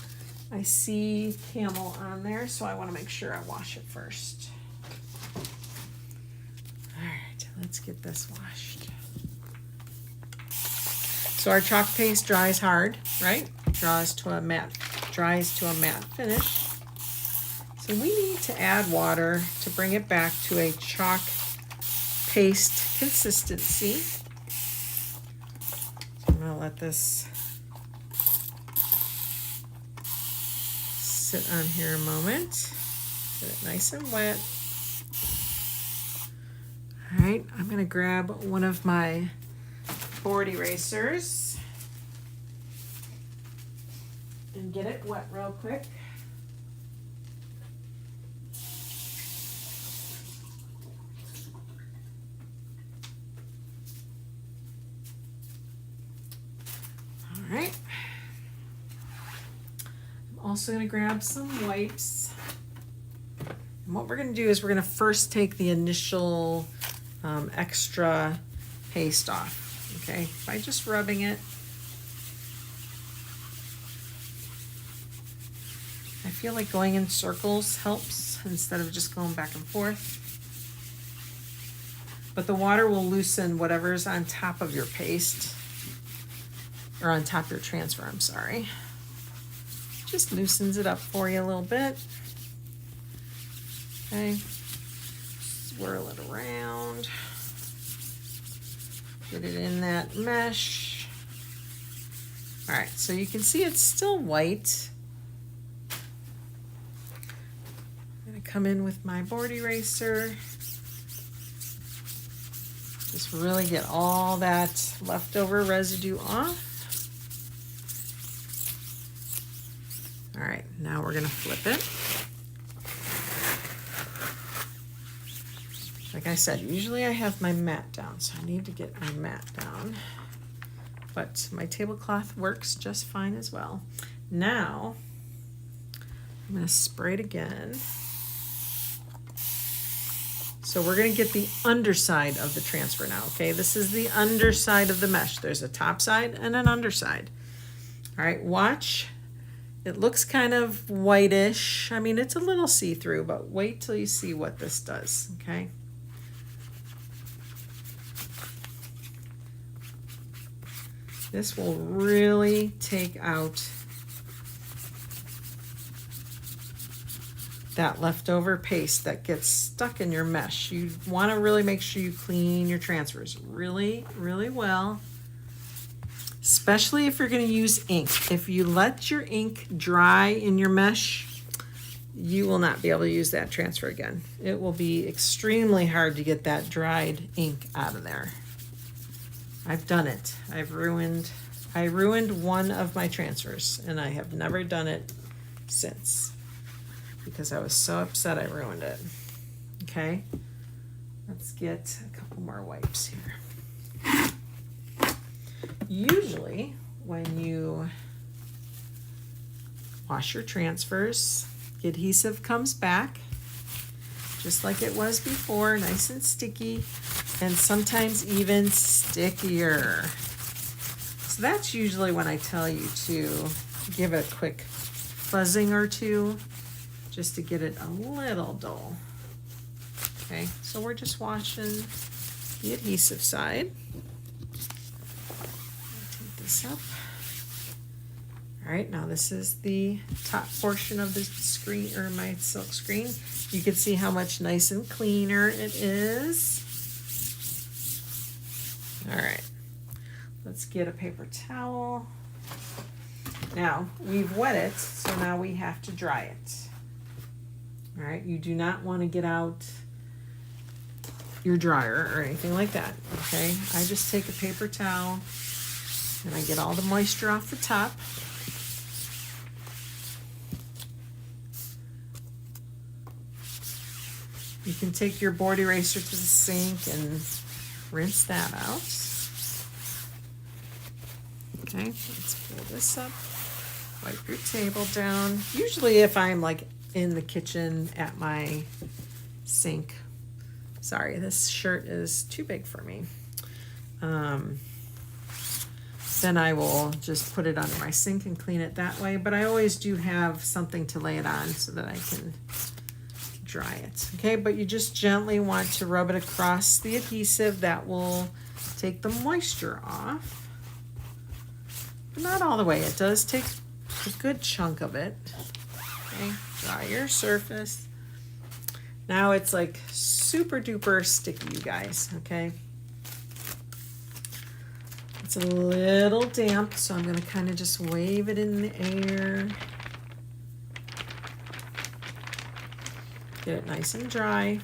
Speaker 1: I see camel on there, so I want to make sure I wash it first. All right, let's get this washed. So our chalk paste dries hard, right? Dries to a matte finish. So we need to add water to bring it back to a chalk paste consistency. So I'm gonna let this sit on here a moment. Get it nice and wet. All right, I'm gonna grab one of my board erasers. and get it wet real quick. All right. I'm also going to grab some wipes. And what we're going to do is we're going to first take the initial extra paste off, okay, by just rubbing it. I feel like going in circles helps instead of just going back and forth. But the water will loosen whatever's on top of your paste, or on top of your transfer, I'm sorry. Just loosens it up for you a little bit. Okay, swirl it around. Get it in that mesh. All right, so you can see it's still white. I'm gonna come in with my board eraser. Just really get all that leftover residue off. All right, now we're gonna flip it. Like I said, usually I have my mat down, so I need to get my mat down. But my tablecloth works just fine as well. Now, I'm gonna spray it again. So we're gonna get the underside of the transfer now, okay? This is the underside of the mesh. There's a top side and an underside. All right, watch. It looks kind of whitish. I mean, it's a little see-through, but wait till you see what this does, okay? This will really take out that leftover paste that gets stuck in your mesh. You want to really make sure you clean your transfers really, really well, especially if you're going to use ink. If you let your ink dry in your mesh, you will not be able to use that transfer again. It will be extremely hard to get that dried ink out of there. I've done it. I ruined one of my transfers, and I have never done it since because I was so upset I ruined it. Okay, let's get a couple more wipes here. Usually when you wash your transfers, the adhesive comes back just like it was before, nice and sticky, and sometimes even stickier. So that's usually when I tell you to give it a quick fuzzing or two, just to get it a little dull. Okay, so we're just washing the adhesive side. Take this up. All right, now this is the top portion of the screen, or my silk screen. You can see how much nice and cleaner it is. All right, let's get a paper towel. Now, we've wet it, so now we have to dry it. All right, you do not want to get out your dryer or anything like that, okay? I just take a paper towel and I get all the moisture off the top. You can take your board eraser to the sink and rinse that out. Okay, let's pull this up. Wipe your table down. Usually if I'm like in the kitchen at my sink. Sorry, this shirt is too big for me. Then I will just put it under my sink and clean it that way. But I always do have something to lay it on so that I can dry it. Okay, but you just gently want to rub it across the adhesive. That will take the moisture off. But not all the way. It does take a good chunk of it. Okay, dry your surface. Now it's like super duper sticky, you guys, okay? It's a little damp, so I'm gonna kind of just wave it in the air. Get it nice and dry.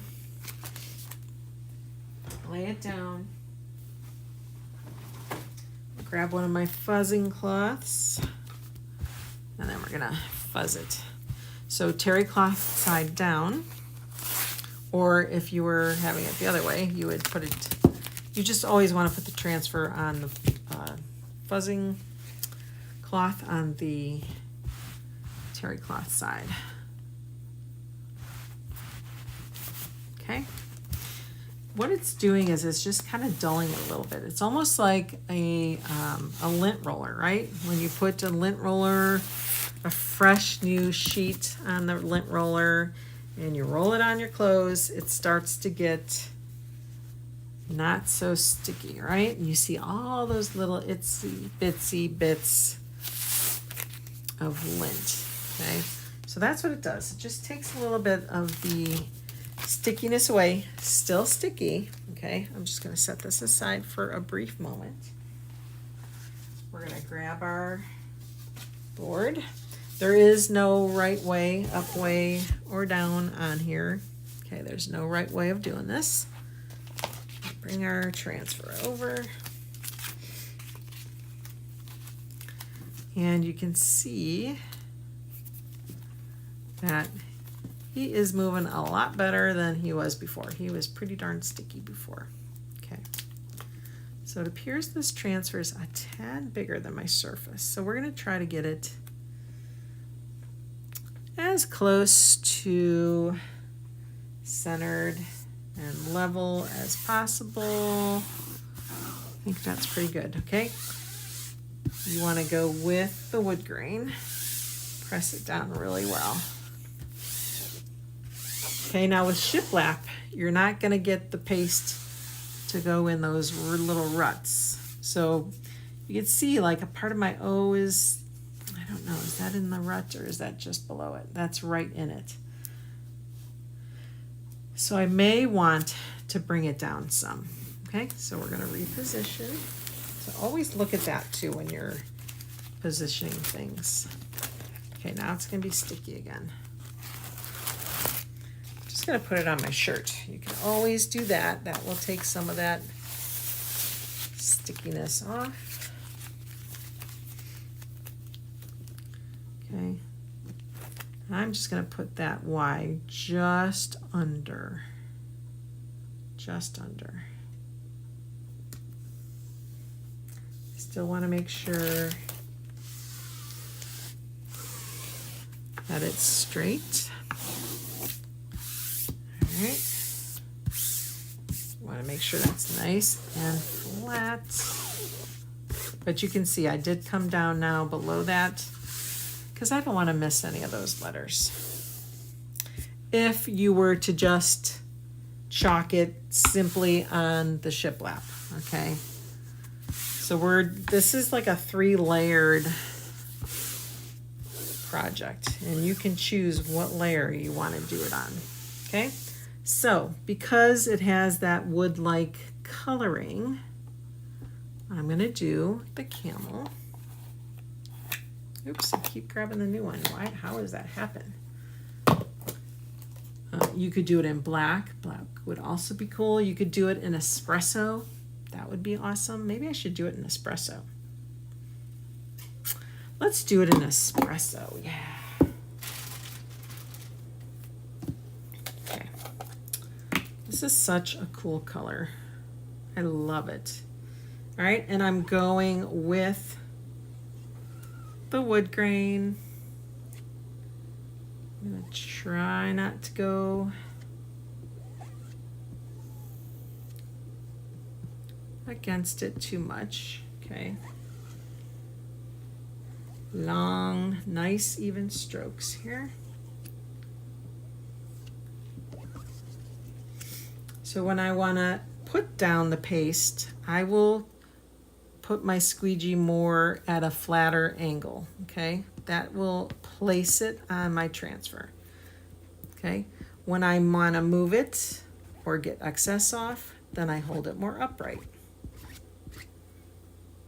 Speaker 1: Lay it down. Grab one of my fuzzing cloths, and then we're we're gonna fuzz it. So terry cloth side down, or if you were having it the other way, you would put it, you just always want to put the transfer on the fuzzing cloth on the terry cloth side. Okay. What it's doing is it's just kind of dulling it a little bit. It's almost like a lint roller, right? When you put a lint roller, a fresh new sheet on the lint roller, and you roll it on your clothes, it starts to get not so sticky, right? And you see all those little itsy bitsy bits of lint, okay? So that's what it does. It just takes a little bit of the stickiness away. Still sticky, okay? I'm just gonna set this aside for a brief moment. We're gonna grab our board. There is no right way, up way, or down on here. Okay, there's no right way of doing this. Bring our transfer over. And you can see that he is moving a lot better than he was before. He was pretty darn sticky before. Okay. So it appears this transfer is a tad bigger than my surface. So we're going to try to get it as close to centered and level as possible. I think that's pretty good, okay? You want to go with the wood grain. Press it down really well. Okay, now with shiplap, you're not going to get the paste to go in those little ruts. So you can see like a part of my O is, I don't know, is that in the rut or is that just below it? That's right in it. So I may want to bring it down some. Okay, so we're going to reposition. So always look at that too when you're positioning things. Okay, now it's going to be sticky again. I'm just going to put it on my shirt. You can always do that. That will take some of that stickiness off. Okay. I'm just going to put that Y just under. Just under. Still want to make sure that it's straight. All right. Want to make sure that's nice and flat. But you can see I did come down now below that because I don't want to miss any of those letters. If you were to just chalk it simply on the shiplap, okay? So this is like a 3-layered project, and you can choose what layer you want to do it on, okay? So because it has that wood-like coloring, I'm going to do the camel. Oops, I keep grabbing the new one. Why? How does that happen? You could do it in black. Black would also be cool. You could do it in espresso. That would be awesome. Maybe I should do it in espresso. Let's do it in espresso. Yeah. Okay. This is such a cool color. I love it. All right, and I'm going with the wood grain. I'm gonna try not to go against it too much, okay? Long, nice, even strokes here. So when I wanna put down the paste, I will put my squeegee more at a flatter angle, okay? That will place it on my transfer, okay? When I want to move it or get excess off, then I hold it more upright.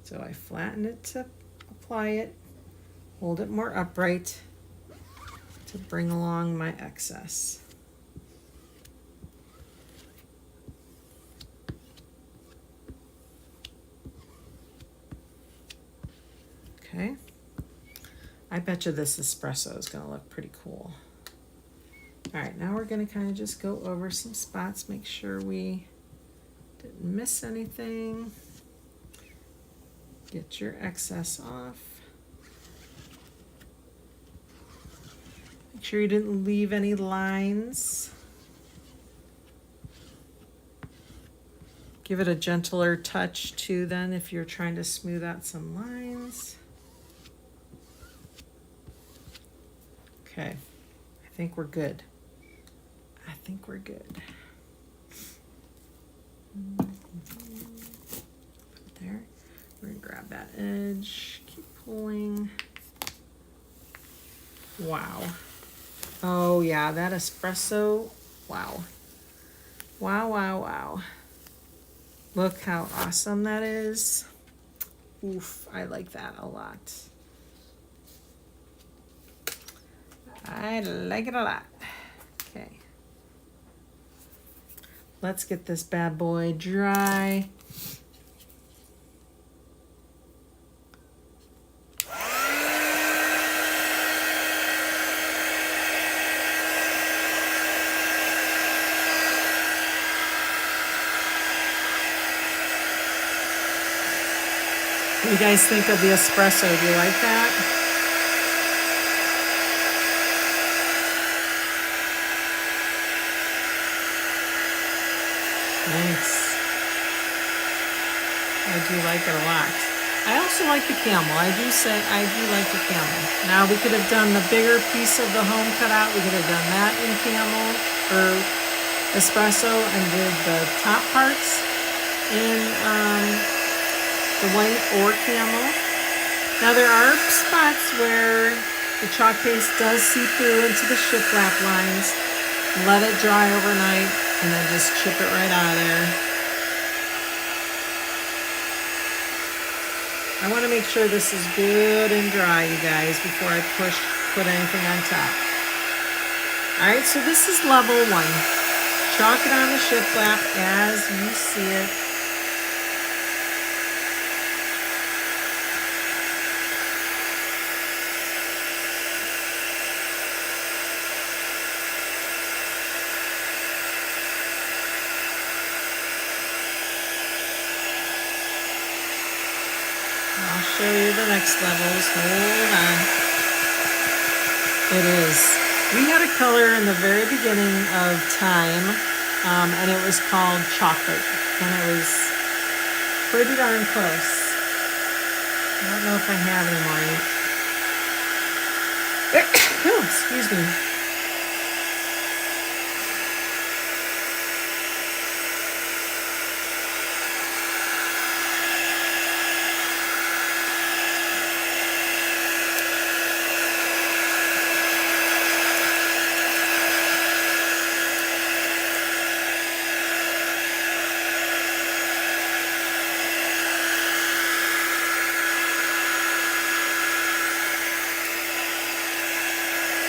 Speaker 1: So I flatten it to apply it, hold it more upright to bring along my excess. Okay. I bet you this espresso is going to look pretty cool. All right, now we're going to kind of just go over some spots, make sure we didn't miss anything. Get your excess off. Make sure you didn't leave any lines. Give it a gentler touch too then if you're trying to smooth out some lines. Okay, I think we're good. I think we're good. Put it there. We're gonna grab that edge, keep pulling. Wow. Oh yeah, that espresso, wow. Wow, wow, wow. Look how awesome that is. Oof, I like that a lot. I like it a lot. Okay. Let's get this bad boy dry. What do you guys think of the espresso? Do you like that? Nice. I do like it a lot. I also like the camel. I do like the camel. Now we could have done the bigger piece of the home cutout. We could have done that in camel or espresso and did the top parts in the white or camel. Now there are spots where the chalk paste does seep through into the shiplap lines. Let it dry overnight and then just chip it right out of there. I want to make sure this is good and dry, you guys, before I put anything on top. All right, so this is level 1. Chalk it on the shiplap as you see it. I'll show you the next levels. Hold on. It is. We had a color in the very beginning of time, and it was called chocolate, and it was pretty darn close. I don't know if I have any more. Oh, excuse me.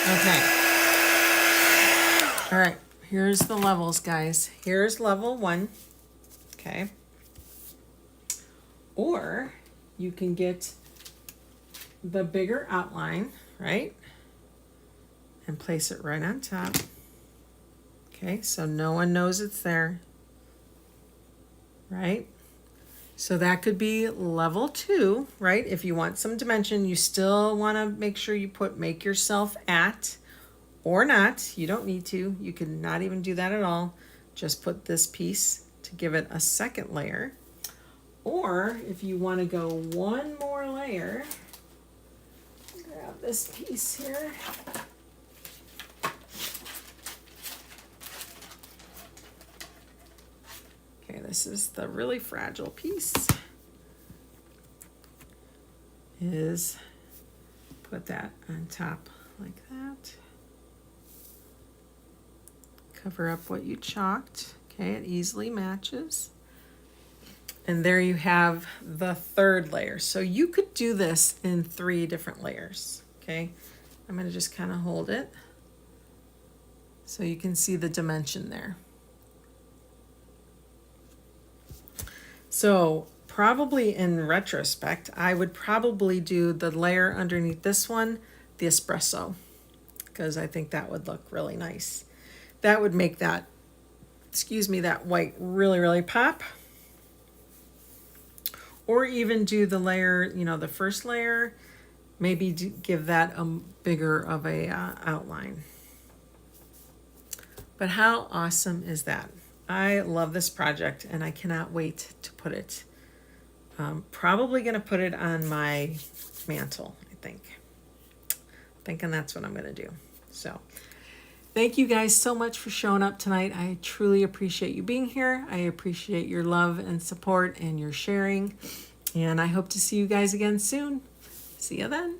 Speaker 1: Okay. All right. Here's the levels, guys. Here's level 1. Okay. Or you can get the bigger outline, right? And place it right on top. Okay, so no one knows it's there. Right? So that could be level 2, right? If you want some dimension, you still want to make sure you make yourself at or not. You don't need to. You can not even do that at all. Just put this piece to give it a second layer. Or if you want to go one more layer, grab this piece here. Okay, this is the really fragile piece. Is put that on top like that. Cover up what you chalked. Okay, it easily matches. And there you have the third layer. So you could do this in 3 different layers. Okay, I'm going to just kind of hold it so you can see the dimension there. So probably in retrospect, I would probably do the layer underneath this one, the espresso, because I think that would look really nice. That would make that, excuse me, that white really, really pop. Or even do the layer, you know, the first layer, maybe give that a bigger of a outline. But how awesome is that? I love this project and I cannot wait to put it. Probably going to put it on my mantle, I think. Thinking that's what I'm going to do. So thank you guys so much for showing up tonight. I truly appreciate you being here. I appreciate your love and support and your sharing. And I hope to see you guys again soon. See you then.